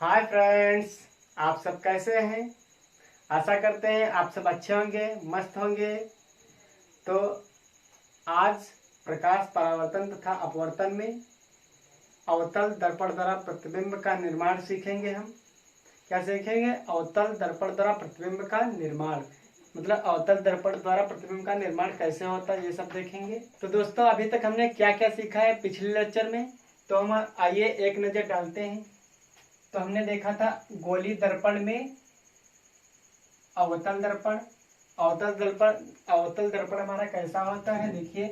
Hi friends, आप सब कैसे हैं। आशा करते हैं आप सब अच्छे होंगे, मस्त होंगे। तो आज प्रकाश परावर्तन तथा अपवर्तन में अवतल दर्पण द्वारा प्रतिबिंब का निर्माण सीखेंगे। हम क्या सीखेंगे? अवतल दर्पण द्वारा प्रतिबिंब का निर्माण, मतलब अवतल दर्पण द्वारा प्रतिबिंब का निर्माण कैसे होता है, ये सब देखेंगे। तो दोस्तों, अभी तक हमने क्या क्या सीखा है पिछले लेक्चर में, तो हम आइए एक नजर डालते हैं। तो हमने देखा था गोली दर्पण में अवतल दर्पण। अवतल दर्पण हमारा कैसा होता है, देखिए।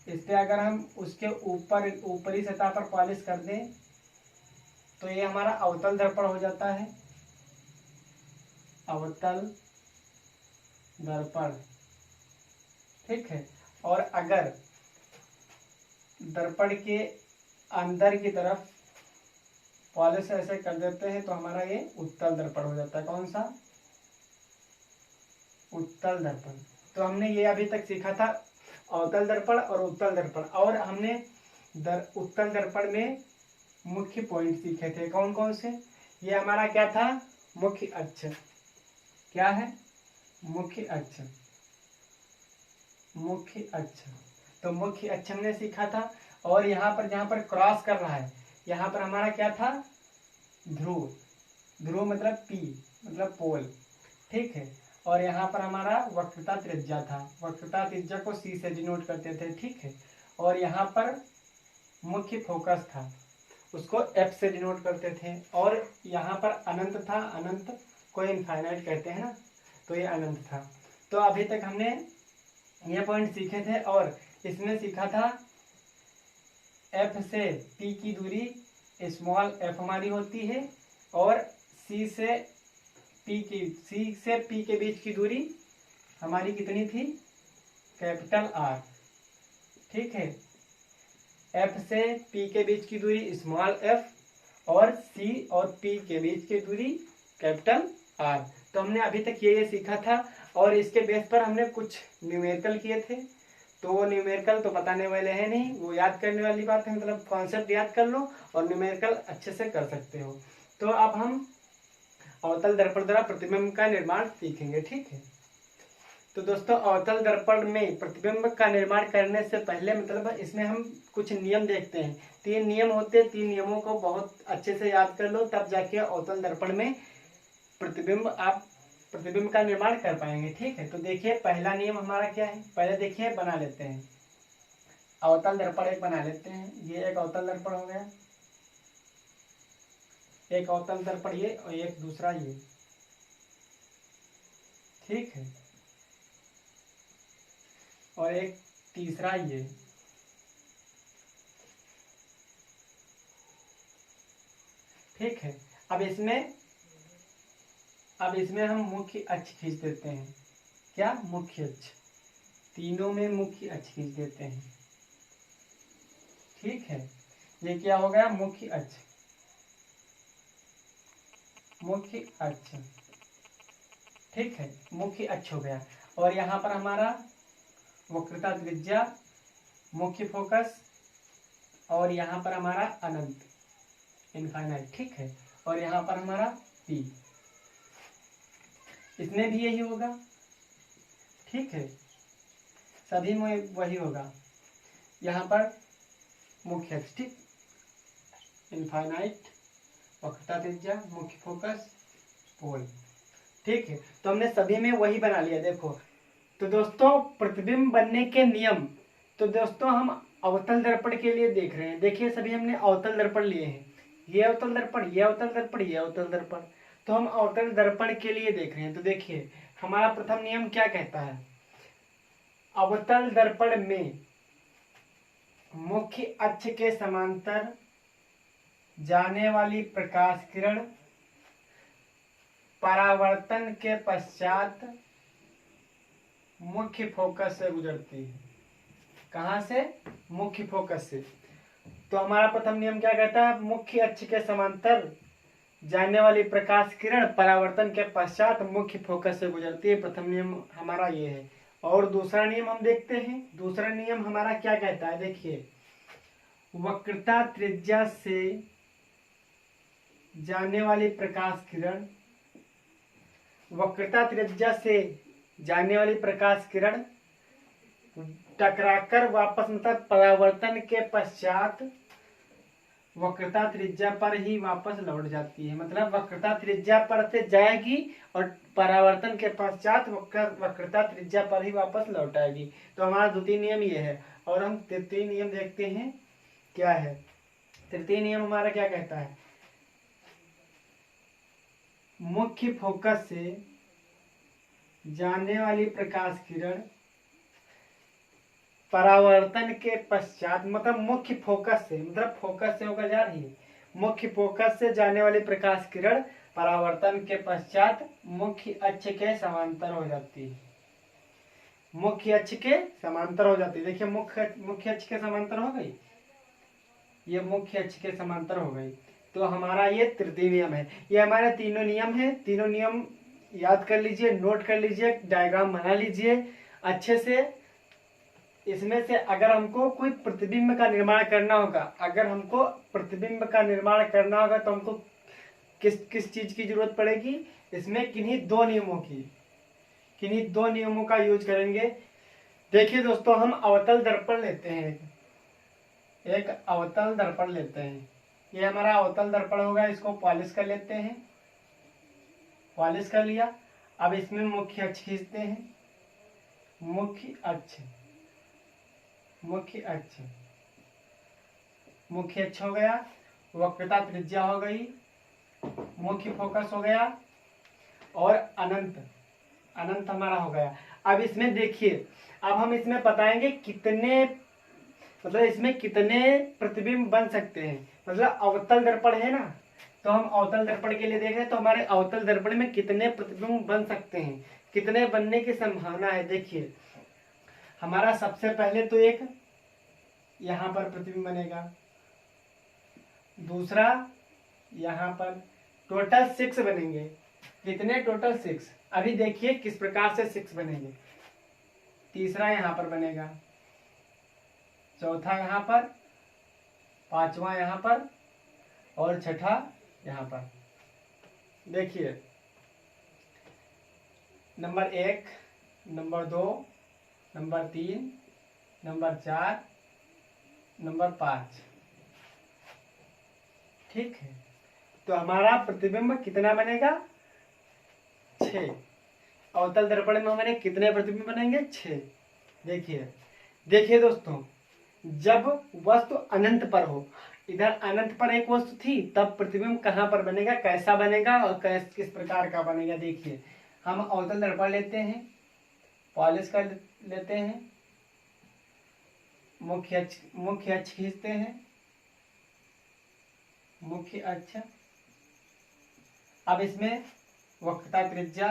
इस पे अगर हम उसके ऊपरी सतह पर पॉलिश कर दें तो ये हमारा अवतल दर्पण हो जाता है। अवतल दर्पण, ठीक है। और अगर दर्पण के अंदर की तरफ पॉलिश ऐसे कर देते हैं तो हमारा ये उत्तल दर्पण हो जाता है। कौन सा? उत्तल दर्पण। तो हमने ये अभी तक सीखा था अवतल दर्पण और उत्तल दर्पण। और हमने उत्तल दर्पण में मुख्य पॉइंट सीखे थे। कौन कौन से? ये हमारा क्या था? मुख्य अक्ष। क्या है? मुख्य अक्ष। मुख्य अक्ष। तो मुख्य अक्ष हमने सीखा था। और यहाँ पर जहाँ पर क्रॉस कर रहा है, यहाँ पर हमारा क्या था? ध्रुव। ध्रुव मतलब पी, मतलब पोल, ठीक है। और यहाँ पर हमारा वक्रता त्रिज्या था। वक्रता त्रिज्या को सी से डिनोट करते थे, ठीक है। और यहाँ पर मुख्य फोकस था, उसको एफ से डिनोट करते थे। और यहाँ पर अनंत था। अनंत को इनफाइनाइट कहते हैं ना, तो ये अनंत था। तो अभी तक हमने ये पॉइंट सीखे थे। और इसमें सीखा था एफ से पी की दूरी स्मॉल एफ हमारी होती है, और सी से पी के बीच की दूरी हमारी कितनी थी? कैपिटल आर, ठीक है। एफ से पी के बीच की दूरी स्मॉल एफ, और सी और पी के बीच की दूरी कैपिटल आर। तो हमने अभी तक ये सीखा था। और इसके बेस पर हमने कुछ न्यूमेरिकल किए थे। तो वो न्यूमेरिकल तो बताने वाले हैं नहीं, वो याद करने वाली बात है, मतलब कॉन्सेप्ट याद कर लो और न्यूमेरिकल अच्छे से कर सकते हो। तो अब हम अवतल दर्पण द्वारा प्रतिबिंब का निर्माण सीखेंगे, ठीक है। तो दोस्तों, अवतल दर्पण में प्रतिबिंब का निर्माण करने से पहले, मतलब इसमें हम कुछ नियम देखते हैं। 3 नियम होते हैं। 3 नियमों को बहुत अच्छे से याद कर लो, तब जाके अवतल दर्पण में प्रतिबिंब का निर्माण कर पाएंगे, ठीक है। तो देखिए, पहला नियम हमारा क्या है, पहले देखिए बना लेते हैं। अवतल दर्पण एक बना लेते हैं। ये एक अवतल दर्पण हो गया, एक अवतल दर्पण ये, और एक दूसरा ये, ठीक है। और एक तीसरा ये, ठीक है। अब इसमें हम मुख्य अक्ष खींच देते हैं। क्या? मुख्य अक्ष। तीनों में मुख्य अक्ष खींच देते हैं, ठीक है। ये क्या हो गया? मुख्य अक्ष। मुख्य अक्ष, ठीक है, मुख्य अक्ष हो गया। और यहाँ पर हमारा वक्रता त्रिज्या, मुख्य फोकस, और यहाँ पर हमारा अनंत, इनफाइनाइट, ठीक है। और यहाँ पर हमारा पी, इसमें भी यही होगा, ठीक है। सभी में वही होगा। यहाँ पर मुख्य अक्ष, ठीक, इनफाइनाइट, वक्रता त्रिज्या, मुख्य फोकस, पोल, ठीक है। तो हमने सभी में वही बना लिया, देखो। तो दोस्तों, प्रतिबिंब बनने के नियम, तो दोस्तों हम अवतल दर्पण के लिए देख रहे हैं। देखिए, सभी हमने अवतल दर्पण लिए हैं। ये अवतल दर्पण, ये अवतल दर्पण, ये अवतल दर्पण। तो हम अवतल दर्पण के लिए देख रहे हैं। तो देखिए, हमारा प्रथम नियम क्या कहता है? अवतल दर्पण में मुख्य अक्ष के समांतर जाने वाली प्रकाश किरण परावर्तन के पश्चात मुख्य फोकस से गुजरती है। कहां से? मुख्य फोकस से। तो हमारा प्रथम नियम क्या कहता है? मुख्य अक्ष के समांतर जाने वाली प्रकाश किरण परावर्तन के पश्चात मुख्य फोकस से गुजरती है। प्रथम नियम हमारा ये है। और दूसरा नियम हम देखते हैं। दूसरा नियम हमारा क्या कहता है? देखिए, वक्रता त्रिज्या से जाने वाली प्रकाश किरण, वक्रता त्रिज्या से जाने वाली प्रकाश किरण टकराकर वापस मतलब परावर्तन के पश्चात वक्रता त्रिज्या पर ही वापस लौट जाती है। मतलब वक्रता त्रिज्या पर से जाएगी और परावर्तन के पश्चात वक्रता त्रिज्या पर ही वापस लौट आएगी। तो हमारा द्वितीय नियम ये है। और हम तृतीय नियम देखते हैं क्या है। तृतीय नियम हमारा क्या कहता है, मुख्य फोकस से जाने वाली प्रकाश किरण परावर्तन के पश्चात, मतलब मुख्य फोकस से, मतलब फोकस से होकर जा रही है, मुख्य फोकस से जाने वाली प्रकाश किरण परावर्तन के पश्चात मुख्य अक्ष के समांतर हो जाती है। मुख्य अक्ष के समांतर हो जाती है। देखिए मुख्य अक्ष के समांतर हो गई, ये मुख्य अक्ष के समांतर हो गई। तो हमारा ये तृतीय नियम है। ये हमारे तीनों नियम है। तीनों नियम याद कर लीजिए, नोट कर लीजिए, डायग्राम बना लीजिए अच्छे से। इसमें से अगर हमको कोई प्रतिबिंब का निर्माण करना होगा, अगर हमको प्रतिबिंब का निर्माण करना होगा तो हमको किस किस चीज की जरूरत पड़ेगी, इसमें किन्हीं दो नियमों का यूज करेंगे। देखिए दोस्तों, हम अवतल दर्पण लेते हैं, एक अवतल दर्पण लेते हैं। ये हमारा अवतल दर्पण होगा, इसको पॉलिश कर लेते हैं। पॉलिश कर लिया। अब इसमें मुख्य अक्ष खींचते हैं, मुख्य अक्ष हो गया, वक्रता त्रिज्या हो गई, मुख्य फोकस हो गया और अनंत हमारा हो गया। अब इसमें देखिए, अब हम इसमें बताएंगे कितने, मतलब इसमें कितने प्रतिबिंब बन सकते हैं। मतलब अवतल दर्पण है ना, तो हम अवतल दर्पण के लिए देख रहे हैं, तो हमारे अवतल दर्पण में कितने प्रतिबिंब बन सकते हैं, कितने बनने की संभावना है। देखिए हमारा सबसे पहले तो एक यहाँ पर प्रतिबिंब बनेगा, दूसरा यहाँ पर, टोटल 6 बनेंगे। कितने? टोटल 6। अभी देखिए किस प्रकार से 6 बनेंगे। तीसरा यहाँ पर बनेगा, चौथा यहाँ पर, पांचवा यहाँ पर और छठा यहाँ पर। देखिए number 1, number 2, number 3, number 4, number 5। ठीक है, तो हमारा प्रतिबिंब कितना बनेगा? 6। अवतल दर्पण में हमारे कितने प्रतिबिंब बनेंगे? 6। देखिए दोस्तों, जब वस्तु अनंत पर हो, इधर अनंत पर एक वस्तु थी, तब प्रतिबिंब कहाँ पर बनेगा, कैसा बनेगा और किस प्रकार का बनेगा। देखिए हम अवतल दर्पण लेते हैं, पॉलिश कर लेते हैं, मुख्य अक्ष खींचते हैं, मुख्य अक्ष। अब इसमें वक्रता त्रिज्या,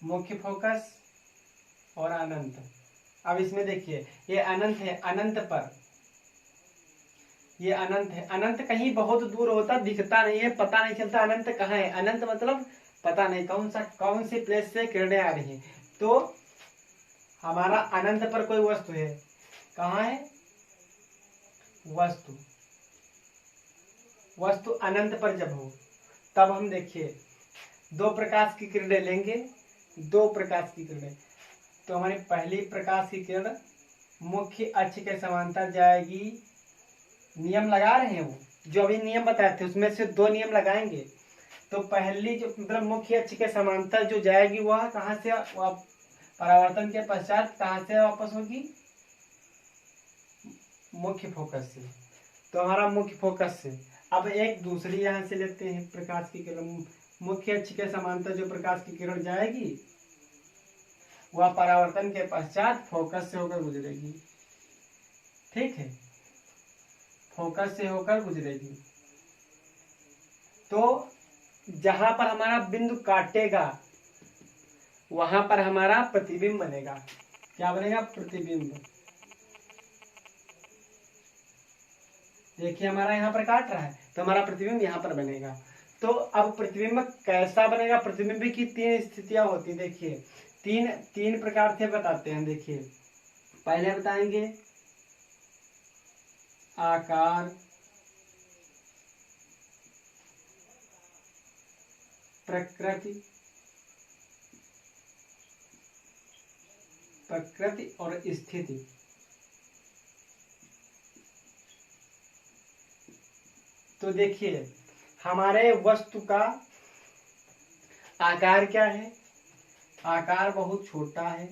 मुख्य फोकस और अनंत। अब इसमें देखिए ये अनंत है, अनंत पर ये अनंत है। अनंत कहीं बहुत दूर होता, दिखता नहीं है, पता नहीं चलता अनंत कहाँ है। अनंत मतलब पता नहीं कौन सी प्लेस से किरणें आ रही हैं। तो हमारा अनंत पर कोई वस्तु है, कहाँ है? वस्तु अनंत पर जब हो, तब हम देखिए 2 प्रकाश की किरणें लेंगे, 2 प्रकाश की किरणें। तो हमारी पहली प्रकाश की किरण मुख्य अक्ष के समांतर जाएगी। नियम लगा रहे हैं, वो जो अभी नियम बताए थे उसमें से 2 नियम लगाएंगे। तो पहली जो मतलब मुख्य अक्ष के समांतर जो जाएगी वह कहाँ से, परावर्तन के पश्चात कहाँ से वापस होगी? मुख्य फोकस से। तो हमारा मुख्य फोकस से। अब एक दूसरी यहाँ से लेते हैं प्रकाश की किरण। मुख्य अक्ष के समांतर जो प्रकाश की किरण जाएगी वह परावर्तन के पश्चात फोकस से होकर गुजरेगी। ठीक है, फोकस से होकर गुजरेगी। तो जहां पर हमारा बिंदु काटेगा वहां पर हमारा प्रतिबिंब बनेगा। क्या बनेगा? प्रतिबिंब। देखिए हमारा यहाँ पर काट रहा है, तो हमारा प्रतिबिंब यहाँ पर बनेगा। तो अब प्रतिबिंब कैसा बनेगा? प्रतिबिंब की 3 स्थितियां होती। देखिए तीन प्रकार से बताते हैं। देखिए पहले बताएंगे आकार, प्रकृति और स्थिति। तो देखिए हमारे वस्तु का आकार क्या है, आकार बहुत छोटा है,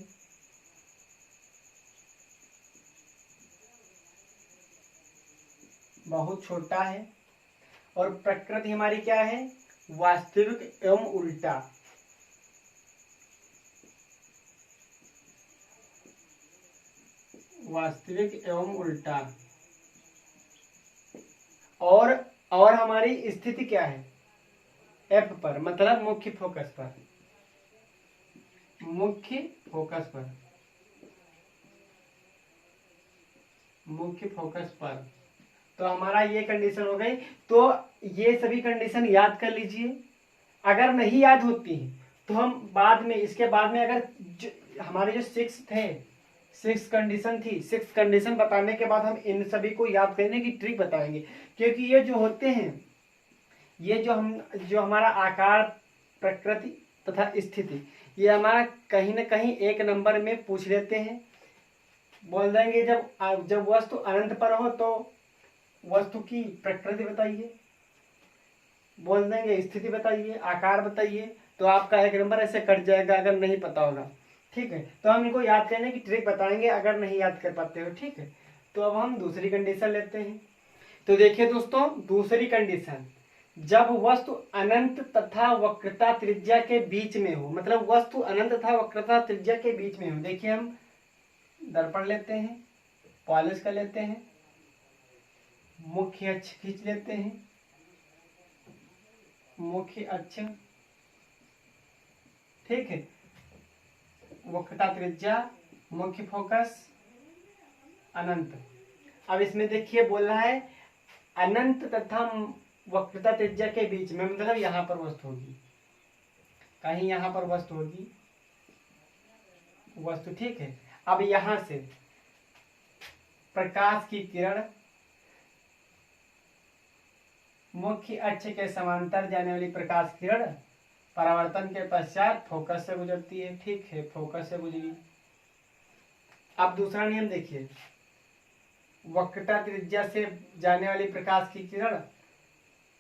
बहुत छोटा है। और प्रकृति हमारी क्या है, वास्तविक एवं उल्टा। वास्तविक एवं उल्टा। और हमारी स्थिति क्या है, एफ पर, मतलब मुख्य फोकस पर, मुख्य फोकस पर, मुख्य फोकस पर। तो हमारा ये कंडीशन हो गई। तो ये सभी कंडीशन याद कर लीजिए। अगर नहीं याद होती है तो हम बाद में, इसके बाद में अगर हमारे जो सिक्स कंडीशन थी, सिक्स कंडीशन बताने के बाद हम इन सभी को याद करने की ट्रिक बताएंगे। क्योंकि ये जो होते हैं, ये जो हमारा आकार, प्रकृति तथा स्थिति, ये हमारा कहीं ना कहीं एक नंबर में पूछ लेते हैं। बोल देंगे जब वस्तु अनंत पर हो तो वस्तु की प्रकृति बताइए, बोल देंगे स्थिति बताइए, आकार बताइए, तो आपका एक नंबर ऐसे कट जाएगा अगर नहीं पता होगा। ठीक है, तो हम इनको याद करने की ट्रिक बताएंगे अगर नहीं याद कर पाते हो। ठीक है, तो अब हम दूसरी कंडीशन लेते हैं। तो देखिए दोस्तों, दूसरी कंडीशन, जब वस्तु अनंत तथा वक्रता त्रिज्या के बीच में हो, मतलब वस्तु अनंत तथा वक्रता त्रिज्या के बीच में हो। देखिए हम दर्पण लेते हैं, पॉलिश कर लेते हैं, मुख्य अक्ष खींच लेते हैं, मुख्य अक्ष, ठीक है, वक्रता त्रिज्या, मुख्य फोकस, अनंत। अब इसमें देखिए बोल रहा है अनंत तथा वक्रता त्रिज्या के बीच में, मतलब यहां पर वस्तु होगी, कहीं यहां पर वस्तु होगी, वस्तु। ठीक है, अब यहां से प्रकाश की किरण मुख्य अक्ष के समांतर जाने वाली प्रकाश किरण परावर्तन के पश्चात फोकस से गुजरती है। ठीक है, फोकस से गुजरी। अब दूसरा नियम देखिए, वक्रता त्रिज्या से जाने वाली प्रकाश की किरण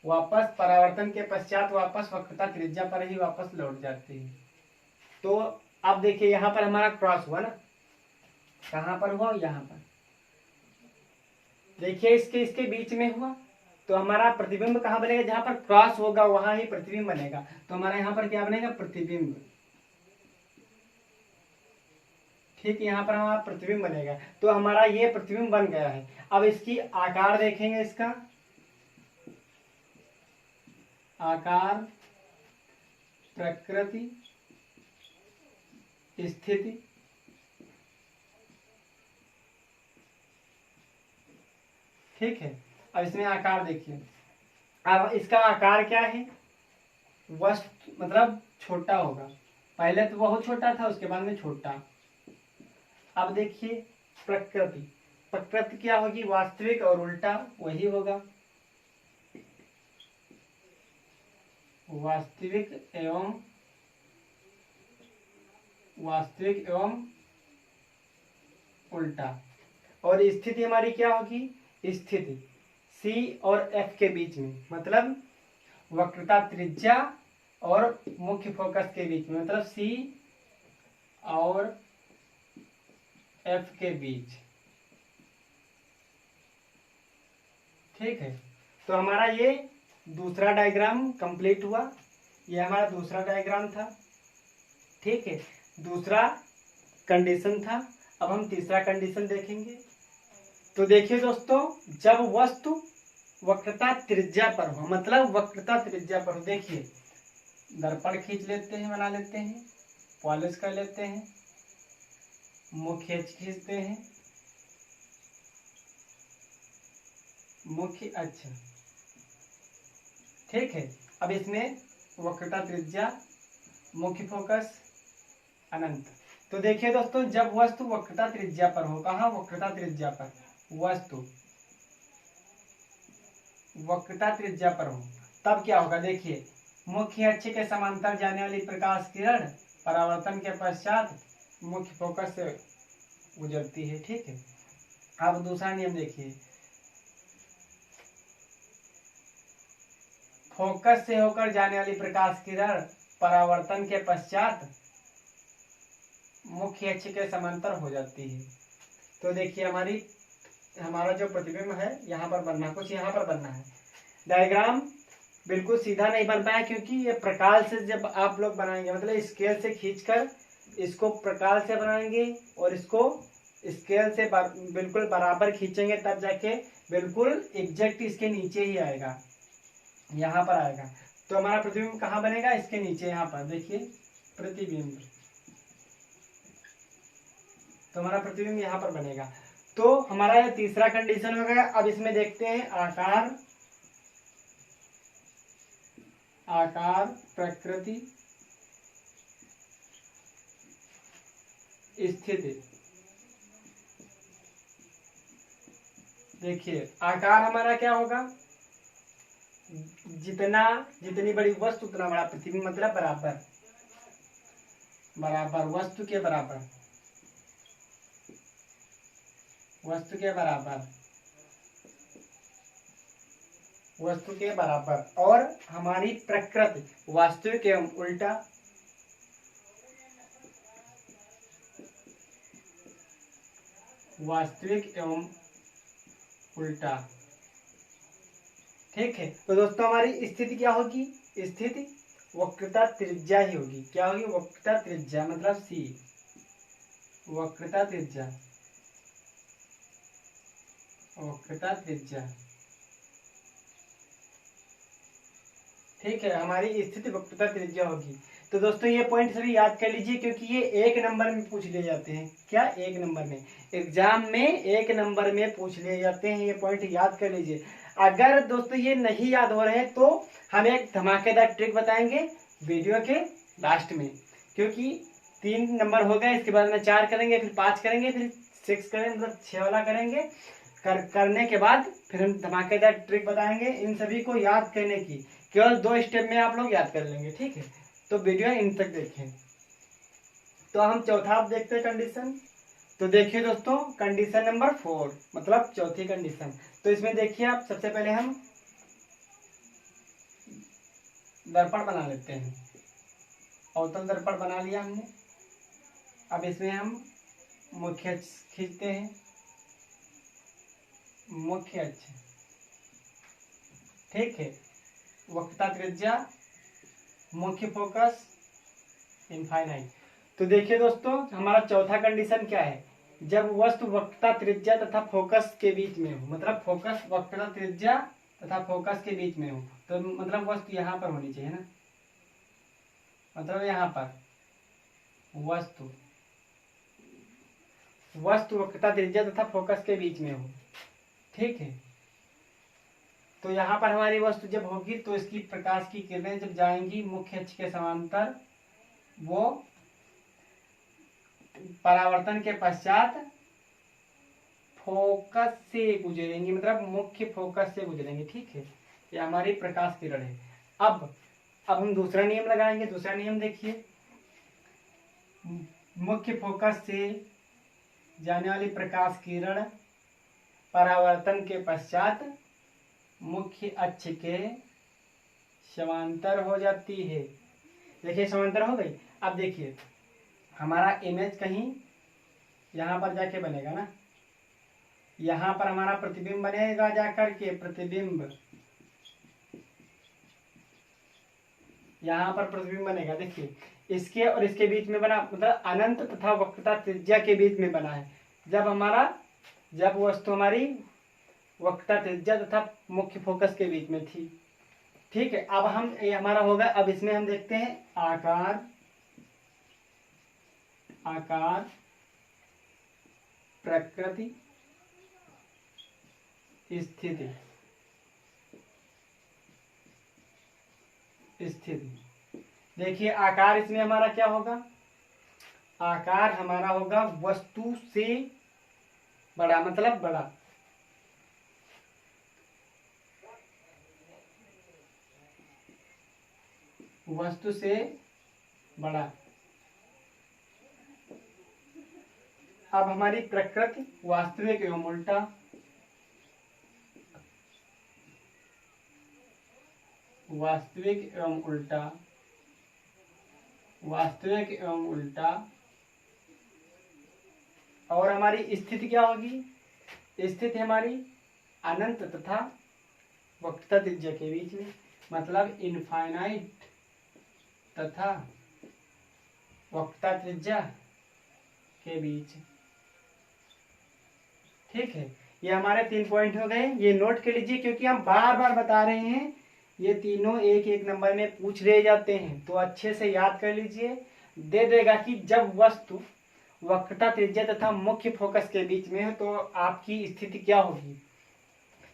वापस परावर्तन के पश्चात वापस वक्रता त्रिज्या पर ही वापस लौट जाती है। तो अब देखिए यहां पर हमारा क्रॉस हुआ ना, कहां पर हुआ, यहां पर देखिए, इसके बीच में हुआ, तो हमारा प्रतिबिंब कहां बनेगा, जहां पर क्रॉस होगा वहां ही प्रतिबिंब बनेगा। तो हमारा यहां पर क्या बनेगा, प्रतिबिंब। ठीक, यहां पर हमारा प्रतिबिंब बनेगा। तो हमारा ये प्रतिबिंब बन गया है। अब इसकी आकार देखेंगे, इसका आकार, प्रकृति, स्थिति, ठीक है। अब इसमें आकार देखिए, अब इसका आकार क्या है, वस्तु मतलब छोटा होगा, पहले तो बहुत छोटा था, उसके बाद में छोटा। अब देखिए प्रकृति, प्रकृति क्या होगी, वास्तविक और उल्टा वही होगा, वास्तविक एवं उल्टा। और स्थिति हमारी क्या होगी, स्थिति C और F के बीच में, मतलब वक्रता त्रिज्या और मुख्य फोकस के बीच में, मतलब C और F के बीच। ठीक है, तो हमारा ये दूसरा डायग्राम कंप्लीट हुआ। ये हमारा दूसरा डायग्राम था। ठीक है, दूसरा कंडीशन था। अब हम तीसरा कंडीशन देखेंगे। तो देखिए दोस्तों, जब वस्तु वक्रता त्रिज्या पर हो, मतलब वक्रता त्रिज्या पर हो, देखिए दर्पण खींच लेते हैं, बना लेते हैं, पॉलिश कर लेते हैं, मुख्य अक्ष खींचते हैं, मुख्य अक्ष। ठीक है, अब इसमें वक्रता त्रिज्या, मुख्य फोकस, अनंत। तो देखिए दोस्तों, जब वस्तु वक्रता त्रिज्या पर हो, कहाँ, वक्रता त्रिज्या पर, वस्तु वक्रता त्रिज्या पर हो, तब क्या होगा, देखिए मुख्य अक्ष के समांतर जाने वाली प्रकाश किरण परावर्तन के पश्चात मुख्य फोकस से गुजरती है। ठीक है, अब दूसरा नियम देखिए, फोकस से होकर जाने वाली प्रकाश किरण परावर्तन के पश्चात मुख्य अक्ष के समांतर हो जाती है। तो देखिए हमारा जो प्रतिबिंब है यहाँ पर बनना, कुछ यहाँ पर बनना है। डायग्राम बिल्कुल सीधा नहीं बन पाया क्योंकि ये प्रकाल से जब आप लोग बनाएंगे, मतलब स्केल से खींचकर इसको प्रकाल से बनाएंगे और इसको स्केल से बिल्कुल बराबर खींचेंगे, तब जाके बिल्कुल एग्जैक्ट इसके नीचे ही आएगा, यहाँ पर आएगा। तो हमारा प्रतिबिंब कहाँ बनेगा? इसके नीचे, यहाँ पर देखिए प्रतिबिंब, तो हमारा प्रतिबिंब यहाँ पर बनेगा। तो हमारा ये तीसरा कंडीशन हो गया। अब इसमें देखते हैं आकार प्रकृति स्थिति। देखिए आकार हमारा क्या होगा? जितनी बड़ी वस्तु उतना बड़ा प्रतिबिंब, मतलब बराबर वस्तु के बराबर, वस्तु के बराबर। और हमारी प्रकृति वास्तविक एवं उल्टा, ठीक है। तो दोस्तों हमारी स्थिति क्या होगी? स्थिति वक्रता त्रिज्या ही होगी। क्या होगी? वक्रता त्रिज्या, मतलब सी, वक्रता त्रिज्या, ठीक है। हमारी स्थिति वक्रता त्रिज्या होगी। तो दोस्तों ये पॉइंट सभी याद कर लीजिए क्योंकि ये 1 नंबर में पूछ लिए जाते हैं। क्या? 1 नंबर में, एग्जाम में 1 नंबर में पूछ लिए जाते हैं। ये पॉइंट याद कर लीजिए। अगर दोस्तों ये नहीं याद हो रहे तो हम एक धमाकेदार ट्रिक बताएंगे वीडियो के लास्ट में, क्योंकि 3 नंबर हो गए, इसके बाद में 4 करेंगे, फिर 5 करेंगे, फिर 6 करेंगे, मतलब 6 वाला करेंगे। करने के बाद फिर हम धमाकेदार ट्रिक बताएंगे। इन सभी को याद करने की केवल 2 स्टेप में आप लोग याद कर लेंगे। ठीक है, तो वीडियो इन तक देखें। तो हम चौथा देखते हैं कंडीशन। तो देखिए दोस्तों कंडीशन नंबर 4, मतलब चौथी कंडीशन। तो इसमें देखिए आप, सबसे पहले हम दर्पण बना लेते हैं। अवतल दर्पण बना लिया हमने। अब इसमें हम मुख्य अक्ष खींचते हैं, मुख्य अक्ष, ठीक है। वक्रता त्रिज्या, मुख्य फोकस, इनफाइनाइट। तो देखिए दोस्तों हमारा चौथा कंडीशन क्या है? जब वस्तु वक्रता त्रिज्या तथा फोकस के बीच में हो, मतलब फोकस वक्रता त्रिज्या तथा फोकस के बीच में हो, तो मतलब वस्तु यहाँ पर होनी चाहिए ना, मतलब यहाँ पर वस्तु वक्रता त्रिज्या तथा फोकस के बीच में हो। ठीक है, तो यहाँ पर हमारी वस्तु जब होगी तो इसकी प्रकाश की किरणें जब जाएंगी मुख्य अक्ष के समांतर, वो परावर्तन के पश्चात फोकस से गुजरेंगी, मतलब मुख्य फोकस से गुजरेंगी। ठीक है, ये हमारी प्रकाश किरण है। अब हम दूसरा नियम लगाएंगे। दूसरा नियम देखिए, मुख्य फोकस से जाने वाली प्रकाश किरण परावर्तन के पश्चात मुख्य अक्ष के समांतर हो जाती है। देखिए समांतर हो गई। अब देखिए हमारा इमेज कहीं यहाँ पर जाके बनेगा ना, यहाँ पर हमारा प्रतिबिंब बनेगा जाकर के, प्रतिबिंब यहाँ पर प्रतिबिंब बनेगा। देखिए इसके और इसके बीच में बना, मतलब अनंत तथा वक्रता त्रिज्या के बीच में बना है। जब वस्तु हमारी वक्रता त्रिज्या तथा मुख्य फोकस के बीच में थी। ठीक है, अब हम ये हमारा होगा। अब इसमें हम देखते हैं आकार प्रकृति स्थिति। देखिए आकार इसमें हमारा क्या होगा? आकार हमारा होगा वस्तु से बड़ा, मतलब बड़ा। वस्तु से बड़ा। अब हमारी प्रकृति वास्तविक एवं उल्टा। वास्तविक एवं उल्टा। वास्तविक एवं उल्टा। और हमारी स्थिति क्या होगी? स्थिति हमारी अनंत तथा वक्रता त्रिज्या के बीच में, मतलब इनफाइनाइट तथा वक्रता त्रिज्या के बीच। ठीक है, ये हमारे 3 पॉइंट हो गए। ये नोट कर लीजिए क्योंकि हम बार बार बता रहे हैं, ये तीनों एक एक नंबर में पूछ रहे जाते हैं, तो अच्छे से याद कर लीजिए। दे देगा कि जब वस्तु वक्रता त्रिज्या तथा मुख्य फोकस के बीच में है तो आपकी स्थिति क्या होगी,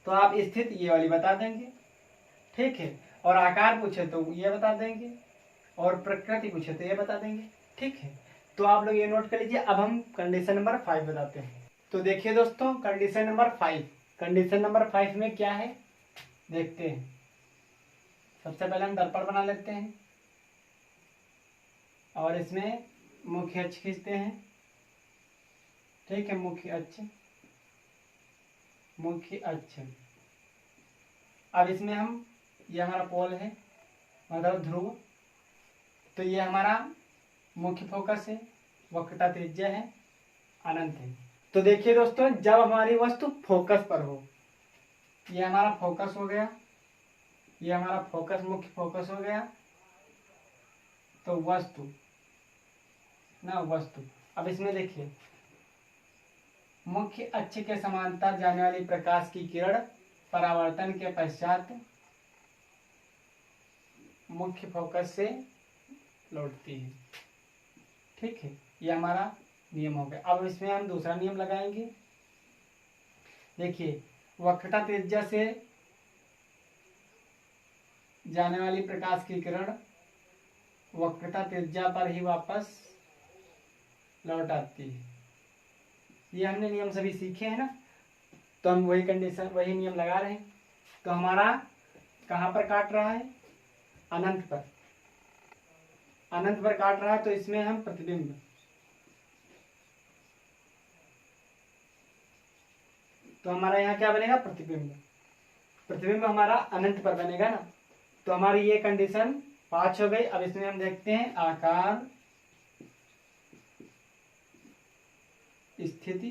तो आप स्थिति ये वाली बता देंगे। ठीक है, और आकार पूछे तो ये बता देंगे, और प्रकृति पूछे तो ये बता देंगे। ठीक है, तो आप लोग ये नोट कर लीजिए। अब हम कंडीशन नंबर 5 बताते हैं। तो देखिए दोस्तों, कंडीशन नंबर 5। कंडीशन नंबर 5 में क्या है देखते हैं। सबसे पहले हम दर्पण बना लेते हैं और इसमें मुख्य अक्ष खींचते हैं। ठीक है, मुख्य अक्ष, मुख्य अक्ष। अब इसमें हम, ये हमारा पोल है, मतलब ध्रुव, तो ये हमारा मुख्य फोकस है, वक्रता त्रिज्या है, अनंत है। तो देखिए दोस्तों, जब हमारी वस्तु फोकस पर हो, ये हमारा फोकस हो गया, ये हमारा फोकस, मुख्य फोकस हो गया, तो वस्तु ना वस्तु। अब इसमें देखिए, मुख्य अक्ष के समांतर जाने वाली प्रकाश की किरण परावर्तन के पश्चात मुख्य फोकस से लौटती है। ठीक है, ये हमारा नियम हो गया। अब इसमें हम दूसरा नियम लगाएंगे। देखिए, वक्रता त्रिज्या से जाने वाली प्रकाश की किरण वक्रता त्रिज्या पर ही वापस लौट आती है। ये हमने नियम सभी सीखे हैं ना, तो हम वही कंडीशन, वही नियम लगा रहे हैं। तो हमारा कहाँ पर काट रहा है? अनंत पर। अनंत पर काट रहा है, तो इसमें हम प्रतिबिंब, तो हमारा यहाँ क्या बनेगा? प्रतिबिंब। प्रतिबिंब हमारा अनंत पर बनेगा ना, तो हमारी ये कंडीशन 5 हो गई। अब इसमें हम देखते हैं आकार, स्थिति,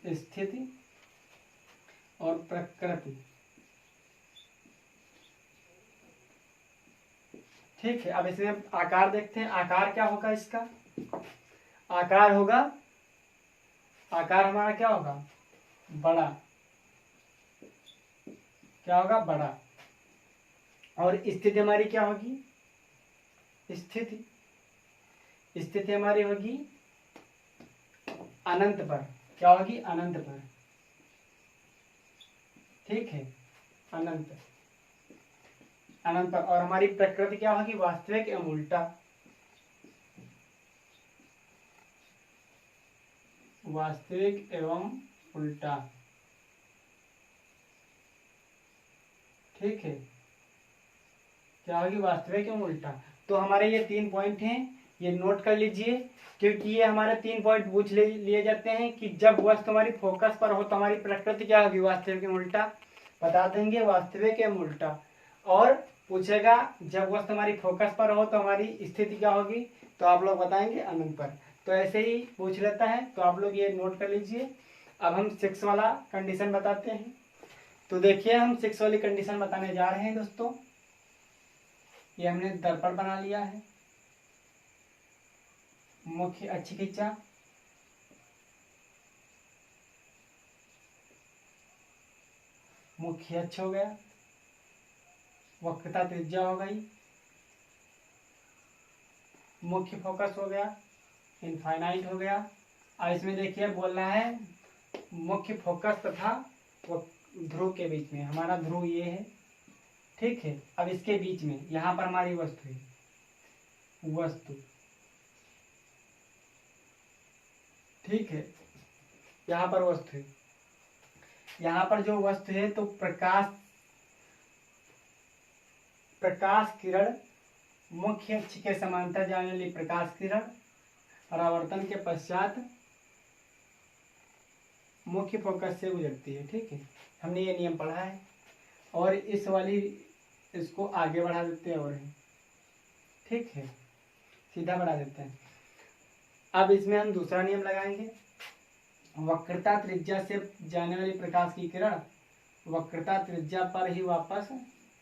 स्थिति और प्रकृति। ठीक है, अब इसमें आकार देखते हैं। आकार क्या होगा इसका? आकार होगा, आकार हमारा क्या होगा? बड़ा। क्या होगा? बड़ा। और स्थिति हमारी क्या होगी? स्थिति, स्थिति हमारी होगी अनंत पर। क्या होगी? अनंत पर। ठीक है, अनंत, अनंत पर। और हमारी प्रकृति क्या होगी? वास्तविक एवं उल्टा। वास्तविक एवं उल्टा। ठीक है, क्या होगी? वास्तविक एवं उल्टा। तो हमारे ये 3 पॉइंट हैं, ये नोट कर लीजिए क्योंकि ये हमारे 3 पॉइंट पूछ लिए जाते हैं कि जब वस्तु हमारी फोकस पर हो तो हमारी प्रकृति क्या होगी? वास्तविक एवं उल्टा। बता देंगे वास्तविक एवं उल्टा। और पूछेगा जब वस्तु हमारी फोकस पर हो तो हमारी स्थिति क्या होगी, तो आप लोग बताएंगे अनंत पर। तो ऐसे ही पूछ लेता है, तो आप लोग ये नोट कर लीजिए। अब हम 6 वाला कंडीशन बताते हैं। तो देखिए, हम 6 वाली कंडीशन बताने जा रहे हैं दोस्तों। ये हमने दर्पण बना लिया है, मुख्य अक्ष खींचा, मुख्य अक्ष हो गया, वक्रता त्रिज्या हो गई, मुख्य फोकस हो गया, इनफाइनाइट हो गया। अब इसमें देखिए बोलना है मुख्य फोकस तथा ध्रुव के बीच में। हमारा ध्रुव ये है। ठीक है, अब इसके बीच में यहाँ पर हमारी वस्तु है, वस्तु। ठीक है, यहाँ पर वस्तु है, यहाँ पर जो वस्तु है तो प्रकाश प्रकाश किरण मुख्य अक्ष के समांतर जाने वाली प्रकाश किरण परावर्तन के पश्चात मुख्य फोकस से गुजरती है। ठीक है, हमने ये नियम पढ़ा है। और इस वाली इसको आगे बढ़ा देते हैं और है। ठीक है, सीधा बढ़ा देते हैं। अब इसमें हम दूसरा नियम लगाएंगे। वक्रता त्रिज्या से जाने वाली प्रकाश की किरण वक्रता त्रिज्या पर ही वापस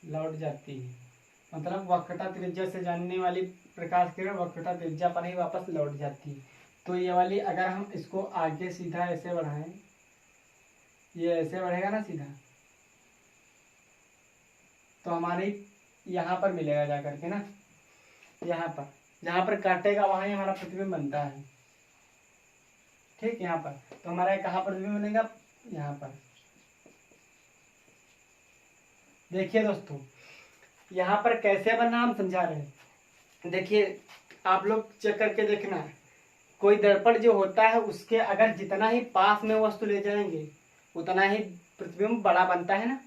लौट जाती है। मतलब वक्रता त्रिज्या से जाने वाली प्रकाश किरण वक्रता त्रिज्या पर ही वापस लौट जाती है। तो ये वाली अगर हम इसको आगे सीधा ऐसे बढ़ाएं, ये ऐसे बढ़ेगा ना सीधा, तो हमारे यहाँ पर मिलेगा जा करके ना, यहाँ पर जहाँ पर काटेगा वहाँ ही हमारा प्रतिबिंब बनता है। ठीक, यहाँ पर तो हमारा कहाँ प्रतिबिंब बनेगा, यहाँ पर। देखिए दोस्तों, यहाँ पर कैसे बनना हम समझा रहे हैं। देखिए, आप लोग चेक करके देखना, कोई दर्पण जो होता है उसके अगर जितना ही पास में वस्तु ले जाएंगे उतना ही प्रतिबिंब बड़ा बनता है ना।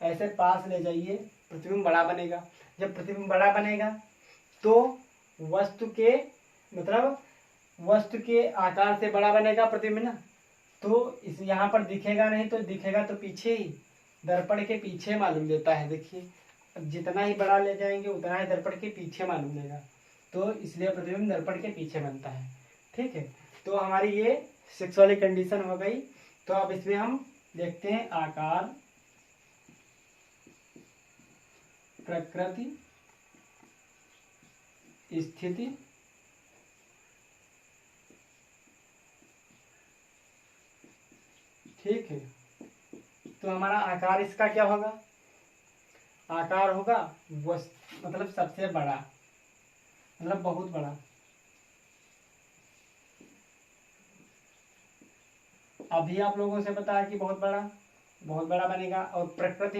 ऐसे पास ले जाइए, प्रतिबिंब बड़ा बनेगा। जब प्रतिबिंब बड़ा बनेगा तो वस्तु के मतलब वस्तु के आकार से बड़ा बनेगा प्रतिबिंब ना। तो इस यहाँ पर दिखेगा नहीं, तो दिखेगा तो पीछे ही, दर्पण के पीछे मालूम देता है। देखिए, जितना ही बड़ा ले जाएंगे उतना ही दर्पण के पीछे मालूम देगा, तो इसलिए प्रतिबिंब दर्पण के पीछे बनता है। ठीक है, तो हमारी ये 6 वाली कंडीशन हो गई। तो अब इसमें हम देखते हैं आकार, प्रकृति, स्थिति, ठीक है। तो हमारा आकार इसका क्या होगा, आकार होगा मतलब सबसे बड़ा, मतलब बहुत बड़ा। अभी आप लोगों से पता है कि बहुत बड़ा बनेगा। और प्रकृति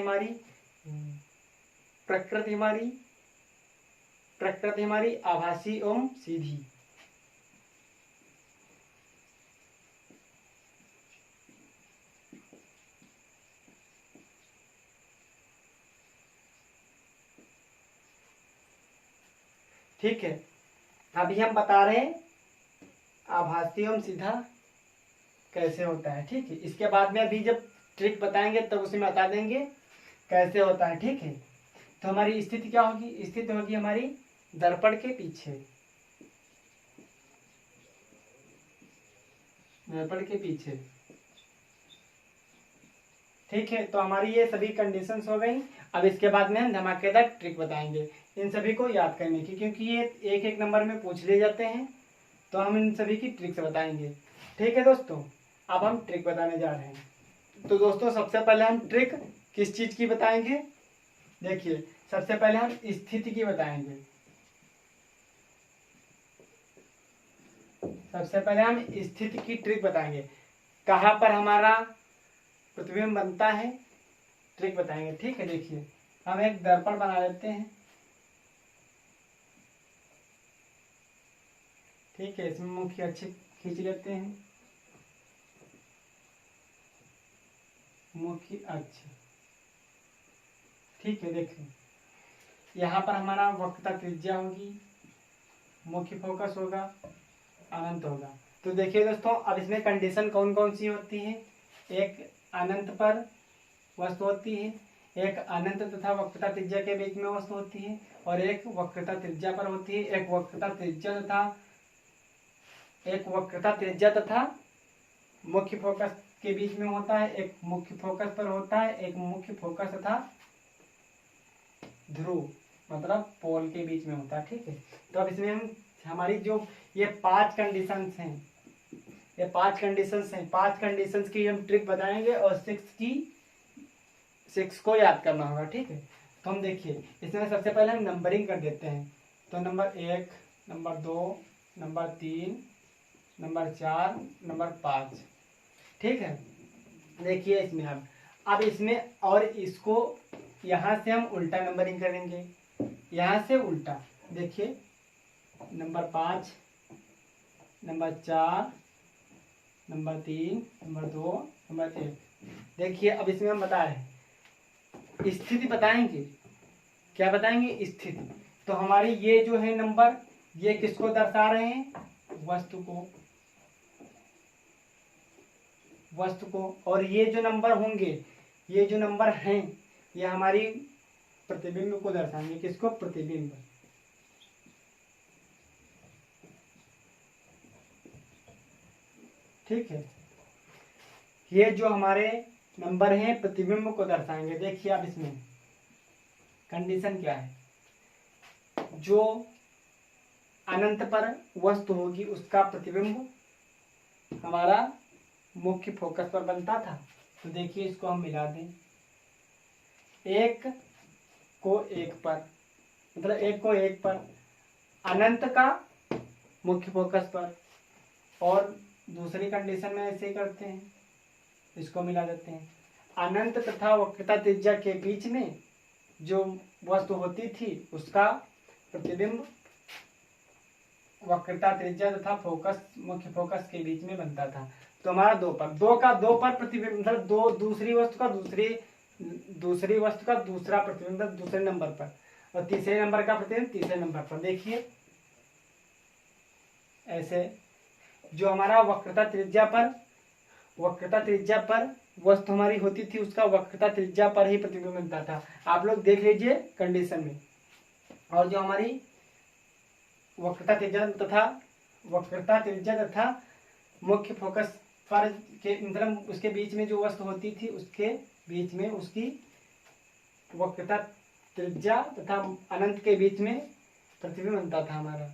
हमारी आभासी एवं सीधी। ठीक है, अभी हम बता रहे हैं आभासी एवं सीधा कैसे होता है। ठीक है, इसके बाद में अभी जब ट्रिक बताएंगे तब उसमें बता देंगे कैसे होता है। ठीक है, तो हमारी स्थिति क्या होगी, स्थिति होगी हमारी दर्पण के पीछे, दर्पण के पीछे। ठीक है, तो हमारी ये सभी कंडीशंस हो गई। अब इसके बाद में हम धमाकेदार ट्रिक बताएंगे इन सभी को याद करने की, क्योंकि ये एक एक नंबर में पूछ ले जाते हैं, तो हम इन सभी की ट्रिक्स बताएंगे। ठीक है दोस्तों, अब हम ट्रिक बताने जा रहे हैं। तो दोस्तों, सबसे पहले हम ट्रिक किस चीज की बताएंगे। देखिए, सबसे पहले हम स्थिति की बताएंगे। सबसे पहले हम स्थिति की ट्रिक बताएंगे, कहाँ पर हमारा प्रतिबिंब बनता है, ट्रिक बताएंगे। ठीक है, देखिए हम एक दर्पण बना लेते हैं। ठीक है, इसमें मुख्य अक्ष खींच लेते हैं, मुख्य अक्ष। ठीक है, देखिए यहाँ पर हमारा वक्रता त्रिज्या होगी, मुख्य फोकस होगा, अनंत होगा। तो देखिए दोस्तों, अब इसमें कंडीशन कौन कौन सी होती है। एक अनंत पर वस्तु होती है, एक अनंत तथा वक्रता त्रिज्या के बीच में वस्तु होती है, और एक वक्रता त्रिज्या पर होती है। एक वक्रता त्रिज्या तथा मुख्य फोकस के बीच में होता है, एक मुख्य फोकस पर होता है, एक मुख्य फोकस तथा ध्रुव मतलब पोल के बीच में होता है। ठीक है, तो अब इसमें हम हमारी जो ये 5 कंडीशंस हैं, ये 5 कंडीशंस हैं, 5 कंडीशंस की हम ट्रिक बताएंगे और 6 को याद करना होगा। ठीक है, तो हम देखिए इसमें सबसे पहले हम नंबरिंग कर देते हैं। तो number 1, number 2, number 3, number 4, number 5। ठीक है, देखिए इसमें अब इसमें और इसको यहाँ से हम उल्टा नंबरिंग करेंगे, यहाँ से उल्टा। देखिए number 5, number 4, number 3, number 2, number 1। देखिए अब इसमें हम बता रहे हैं, स्थिति बताएंगे क्या बताएंगे, स्थिति। तो हमारी ये जो है नंबर, ये किसको दर्शा रहे हैं, वस्तु को, वस्तु को। और ये जो नंबर होंगे, ये जो नंबर हैं, ये हमारी प्रतिबिंब को दर्शाएंगे। किसको, प्रतिबिंब। ठीक है, ये जो हमारे नंबर हैं प्रतिबिंब को दर्शाएंगे। देखिए आप इसमें कंडीशन क्या है, जो अनंत पर वस्तु होगी उसका प्रतिबिंब हमारा मुख्य फोकस पर बनता था। तो देखिए इसको हम मिला दें, एक को एक पर, मतलब एक को एक पर, अनंत का मुख्य फोकस पर, और दूसरी कंडीशन में ऐसे ही करते हैं, इसको मिला देते हैं। अनंत तथा वक्रता त्रिज्या के बीच में जो वस्तु होती थी उसका प्रतिबिंब वक्रता त्रिज्या तथा फोकस, मुख्य फोकस के बीच में बनता था। तो हमारा दो पर प्रतिबिंब, मतलब दो दूसरी वस्तु का दूसरा प्रतिबिंब दूसरे नंबर पर, और तीसरे नंबर का प्रतिबिंब तीसरे नंबर पर। देखिए ऐसे, जो हमारा वक्रता त्रिज्या पर वस्तु हमारी होती थी उसका वक्रता त्रिज्या पर ही प्रतिबिंब बनता था। आप लोग देख लीजिए कंडीशन में। और जो हमारी वक्रता त्रिज्या तथा मुख्य फोकस पर के, मतलब उसके बीच में जो वस्तु होती थी उसके बीच में उसकी वक्रता त्रिज्या तथा अनंत के बीच में प्रतिबिंब बनता था हमारा।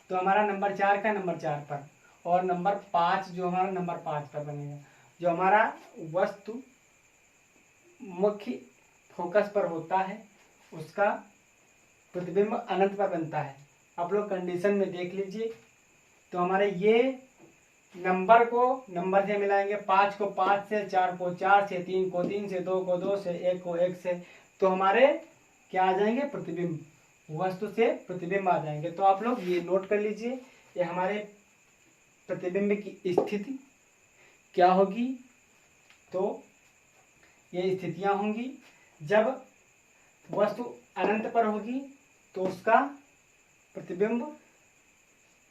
तो हमारा नंबर 4 का नंबर 4 पर, और नंबर 5 जो हमारा नंबर 5 पर बनेगा। जो हमारा वस्तु मुख्य फोकस पर होता है उसका प्रतिबिंब अनंत पर बनता है। आप लोग कंडीशन में देख लीजिए। तो हमारे ये नंबर को नंबर से मिलाएंगे, 5 को 5 से, 4 को 4 से, 3 को 3 से, 2 को 2 से, 1 को 1 से। तो हमारे क्या आ जाएंगे, प्रतिबिंब, वस्तु से प्रतिबिंब आ जाएंगे। तो आप लोग ये नोट कर लीजिए, ये हमारे प्रतिबिंब की स्थिति क्या होगी। तो ये स्थितियां होंगी, जब वस्तु अनंत पर होगी तो उसका प्रतिबिंब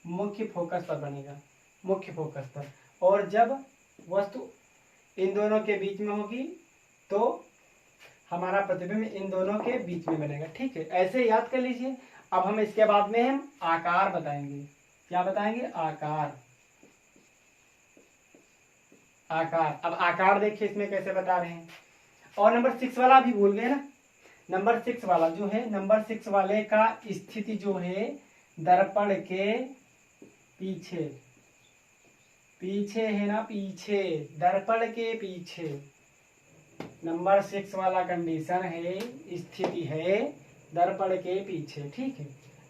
मुख्य फोकस पर बनेगा, मुख्य फोकस पर। और जब वस्तु इन दोनों के बीच में होगी तो हमारा प्रतिबिंब इन दोनों के बीच में बनेगा। ठीक है, ऐसे याद कर लीजिए। अब हम इसके बाद में हम आकार बताएंगे। क्या बताएंगे, आकार। आकार, अब आकार देखिए इसमें कैसे बता रहे हैं। और नंबर 6 वाला भी भूल गए ना, नंबर 6 वाला जो है, नंबर 6 वाले का स्थिति जो है दर्पण के पीछे, पीछे है ना, पीछे, दर्पण के पीछे। नंबर 6 वाला कंडीशन है, स्थिति है दर्पण के पीछे। ठीक है,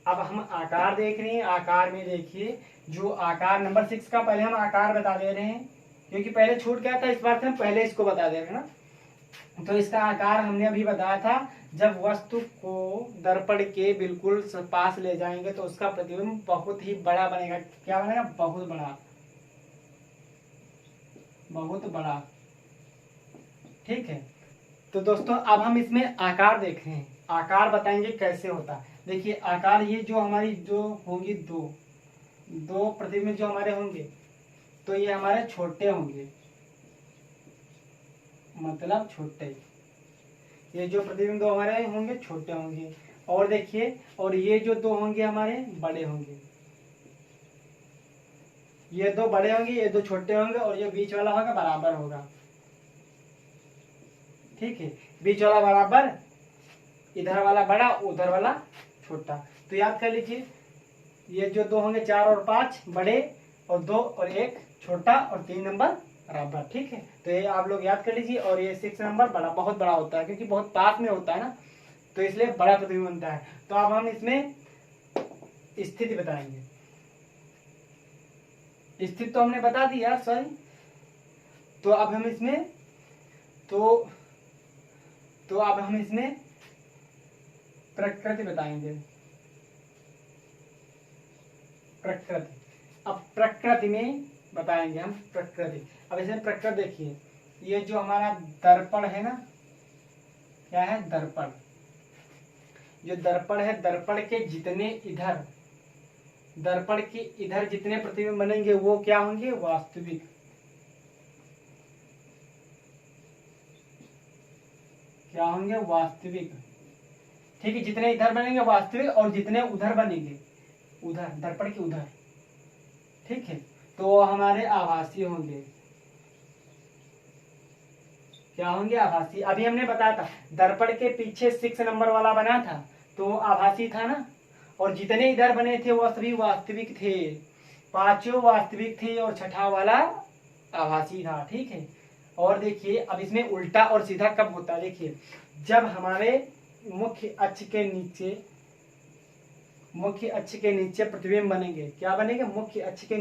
अब हम आकार देख रहे हैं। आकार में देखिए, जो आकार नंबर 6 का पहले हम आकार बता दे रहे हैं, क्योंकि पहले छूट गया था, इस बार से हम पहले इसको बता दे रहे हैं ना। तो इसका आकार हमने अभी बताया था, जब वस्तु को दर्पण के बिल्कुल पास ले जाएंगे तो उसका प्रतिबिंब बहुत ही बड़ा बनेगा। क्या बनेगा, बहुत बड़ा, बहुत बड़ा। ठीक है, तो दोस्तों अब हम इसमें आकार देख रहे हैं, आकार बताएंगे कैसे होता है। देखिए आकार, ये जो हमारी जो होंगी दो प्रतिबिंब जो हमारे होंगे, तो ये हमारे छोटे होंगे, मतलब छोटे। ये जो प्रतिबिंब दो हमारे होंगे छोटे होंगे। और देखिए, और ये जो दो होंगे हमारे बड़े होंगे, ये दो बड़े होंगे, ये दो छोटे होंगे, और ये बीच वाला होगा बराबर होगा। ठीक है, बीच वाला बराबर, इधर वाला बड़ा, उधर वाला छोटा। तो याद कर लीजिए, ये जो दो होंगे 4 और 5 बड़े, और 2 और 1 छोटा, और 3 नंबर बराबर। ठीक है, तो ये आप लोग याद कर लीजिए। और ये 6 नंबर बड़ा, बहुत बड़ा होता है, क्योंकि बहुत पास में होता है ना, तो इसलिए बड़ा प्रतिबिंब बनता है। तो अब हम इसमें स्थिति बताएंगे। स्थिति तो हमने बता दी यार, सॉरी। तो अब हम इसमें तो अब हम इसमें प्रकृति बताएंगे। प्रकृति, अब प्रकृति में बताएंगे हम प्रकृति। अब इसमें प्रकृति देखिए, ये जो हमारा दर्पण है ना, क्या है, दर्पण। जो दर्पण है, दर्पण के इधर जितने प्रतिबिंब बनेंगे वो क्या होंगे, वास्तविक। क्या होंगे, वास्तविक। ठीक है, जितने इधर बनेंगे वास्तविक और जितने उधर बनेंगे, उधर दर्पण के उधर, ठीक है, तो हमारे आभासी होंगे। क्या होंगे, आभासी। अभी हमने बताया था दर्पण के पीछे 6 नंबर वाला बना था तो आभासी था ना, और जितने इधर बने थे वो सभी वास्तविक थे, 5 वास्तविक थे और 6ठा वाला आभासी था। ठीक है, और देखिए अब इसमें उल्टा और सीधा कब होता है, देखिए जब हमारे मुख्य अक्ष के नीचे प्रतिबिंब बनेंगे। क्या बनेंगे, मुख्य अक्ष के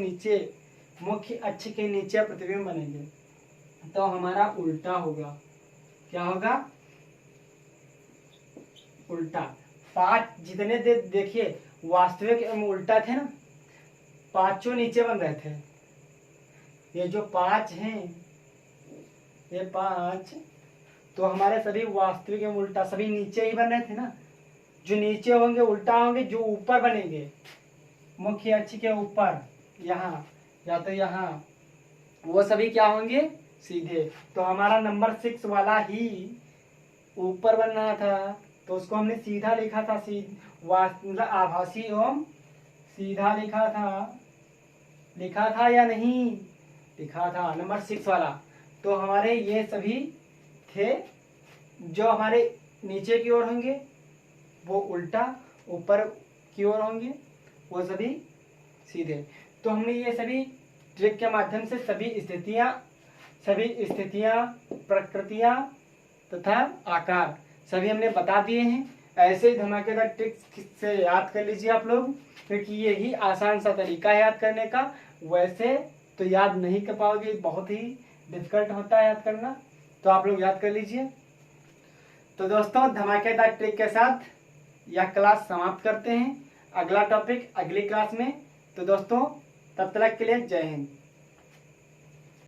नीचे प्रतिबिंब बनेंगे तो हमारा उल्टा होगा। क्या होगा, उल्टा। 5 जितने देखिए वास्तविक एवं उल्टा थे ना, 5 नीचे बन रहे थे। ये जो 5 हैं, ये 5 तो हमारे सभी वास्तविक एवं उल्टा सभी नीचे ही बन रहे थे ना। जो नीचे होंगे उल्टा होंगे, जो ऊपर बनेंगे मुख्य अक्ष के ऊपर, यहाँ या तो यहाँ, वो सभी क्या होंगे, सीधे। तो हमारा नंबर 6 वाला ही ऊपर बन रहा था तो उसको हमने सीधा लिखा था, मतलब आभासी एवं सीधा लिखा था या नहीं, लिखा था नंबर 6 वाला। तो हमारे ये सभी थे, जो हमारे नीचे की ओर होंगे वो उल्टा, ऊपर की ओर होंगे वो सभी सीधे। तो हमने ये सभी ट्रिक के माध्यम से सभी स्थितियां, प्रकृतियां तथा आकार सभी हमने बता दिए हैं। ऐसे ही धमाकेदार ट्रिक्स से याद कर लीजिए आप लोग, क्योंकि यही आसान सा तरीका है याद करने का। वैसे तो याद नहीं कर पाओगे, बहुत ही डिफिकल्ट होता है याद करना, तो आप लोग याद कर लीजिए। तो दोस्तों धमाकेदार ट्रिक के साथ यह क्लास समाप्त करते हैं। अगला टॉपिक अगली क्लास में। तो दोस्तों तब तक के लिए जय हिंद।